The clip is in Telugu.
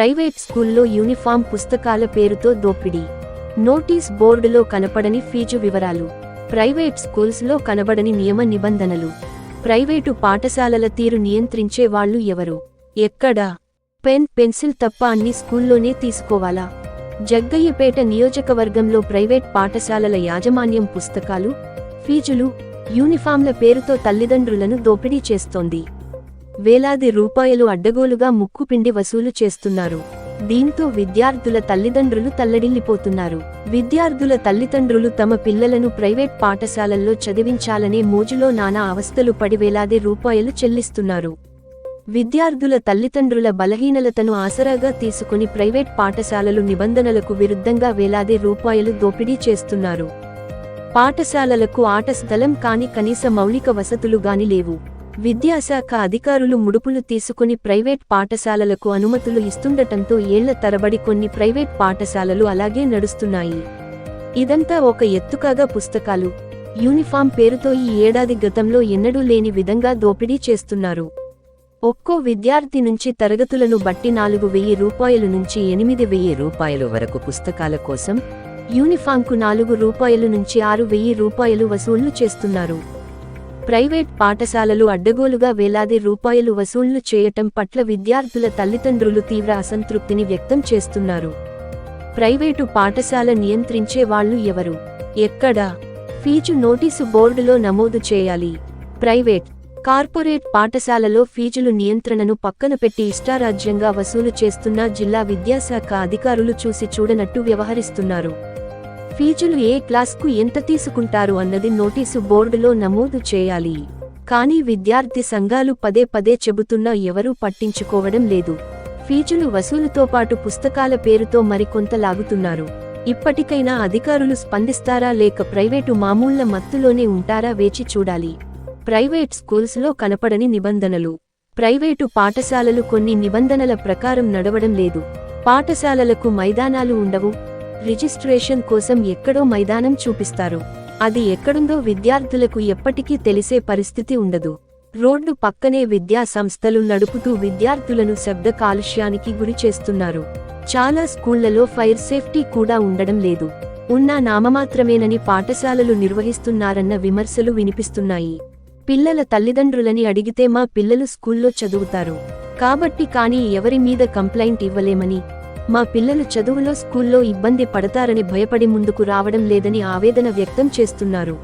ప్రైవేట్ స్కూల్లో యూనిఫామ్ పుస్తకాల పేరుతో దోపిడీ. నోటీస్ బోర్డులో కనపడని ఫీజు వివరాలు. ప్రైవేట్ స్కూల్స్లో కనబడని నియమ నిబంధనలు. ప్రైవేటు పాఠశాలల తీరు నియంత్రించే వాళ్లు ఎవరు? ఎక్కడా? పెన్ పెన్సిల్ తప్ప అన్ని స్కూల్లోనే తీసుకోవాలా? జగ్గయ్యపేట నియోజకవర్గంలో ప్రైవేట్ పాఠశాలల యాజమాన్యం పుస్తకాలు, ఫీజులు, యూనిఫామ్ల పేరుతో తల్లిదండ్రులను దోపిడీ చేస్తోంది. వేలాది రూపాయలు అడ్డగోలుగా ముక్కుపిండి వసూలు చేస్తున్నారు. దీంతో విద్యార్థుల తల్లిదండ్రులు తల్లడిల్లిపోతున్నారు. విద్యార్థుల తల్లిదండ్రులు తమ పిల్లలను ప్రైవేట్ పాఠశాలల్లో చదివించాలనే మోజులో నానా అవస్థలు పడి వేలాది రూపాయలు చెల్లిస్తున్నారు. విద్యార్థుల తల్లిదండ్రుల బలహీనతను ఆసరాగా తీసుకుని ప్రైవేట్ పాఠశాలలు నిబంధనలకు విరుద్ధంగా వేలాది రూపాయలు దోపిడీ చేస్తున్నారు. పాఠశాలలకు ఆట స్థలం కాని కనీస మౌలిక వసతులు గాని లేవు. విద్యాశాఖ అధికారులు ముడుపులు తీసుకుని ప్రైవేట్ పాఠశాలలకు అనుమతులు ఇస్తుండటంతో ఏళ్ల తరబడి కొన్ని ప్రైవేట్ పాఠశాలలు అలాగే నడుస్తున్నాయి. ఇదంతా ఒక ఎత్తుకాగా పుస్తకాలు, యూనిఫామ్ పేరుతో ఈ ఏడాది గతంలో ఎన్నడూ లేని విధంగా దోపిడీ చేస్తున్నారు. ఒక్కో విద్యార్థి నుంచి తరగతులను బట్టి 4,000 రూపాయలు నుంచి 8,000 రూపాయలు వరకు పుస్తకాల కోసం, యూనిఫామ్కు 4 రూపాయలు నుంచి 6,000 రూపాయలు వసూళ్లు చేస్తున్నారు. ప్రైవేట్ పాఠశాలలు అడ్డగోలుగా వేలాది రూపాయలు వసూళ్లు చేయటం పట్ల విద్యార్థుల తల్లిదండ్రులు తీవ్ర అసంతృప్తిని వ్యక్తం చేస్తున్నారు. ప్రైవేటు పాఠశాల నియంత్రించే వాళ్లు ఎవరు? ఎక్కడా? ఫీజు నోటీసు బోర్డులో నమోదు చేయాలి. ప్రైవేట్, కార్పొరేట్ పాఠశాలలో ఫీజులు నియంత్రణను పక్కన పెట్టి ఇష్టారాజ్యంగా వసూలు చేస్తున్న జిల్లా విద్యాశాఖ అధికారులు చూసి చూడనట్టు వ్యవహరిస్తున్నారు. ఫీజులు ఏ క్లాస్కు ఎంత తీసుకుంటారు అన్నది నోటీసు బోర్డులో నమోదు చేయాలి. కానీ విద్యార్థి సంఘాలు పదే పదే చెబుతున్నా ఎవరూ పట్టించుకోవడం లేదు. ఫీజులు వసూలుతో పాటు పుస్తకాల పేరుతో మరికొంత లాగుతున్నారు. ఇప్పటికైనా అధికారులు స్పందిస్తారా లేక ప్రైవేటు మామూళ్ల మత్తులోనే ఉంటారా వేచి చూడాలి. ప్రైవేట్ స్కూల్స్లో కనపడని నిబంధనలు. ప్రైవేటు పాఠశాలలు కొన్ని నిబంధనల ప్రకారం నడవడం లేదు. పాఠశాలలకు మైదానాలు ఉండవు. రిజిస్ట్రేషన్ కోసం ఎక్కడో మైదానం చూపిస్తారు. అది ఎక్కడుందో విద్యార్థులకు ఎప్పటికీ తెలిసే పరిస్థితి ఉండదు. రోడ్డు పక్కనే విద్యా సంస్థలు నడుపుతూ విద్యార్థులను శబ్ద కాలుష్యానికి గురి చేస్తున్నారు. చాలా స్కూళ్లలో ఫైర్ సేఫ్టీ కూడా ఉండడం లేదు. ఉన్నా నామమాత్రమేనని పాఠశాలలు నిర్వహిస్తున్నారన్న విమర్శలు వినిపిస్తున్నాయి. పిల్లల తల్లిదండ్రులని అడిగితే మా పిల్లలు స్కూల్లో చదువుతారు కాబట్టి కానీ ఎవరి మీద కంప్లైంట్ ఇవ్వలేమని, మా పిల్లలు చదువులో స్కూల్లో ఇబ్బంది పడతారని భయపడి ముందుకు రావడం లేదని ఆవేదన వ్యక్తం చేస్తున్నారు.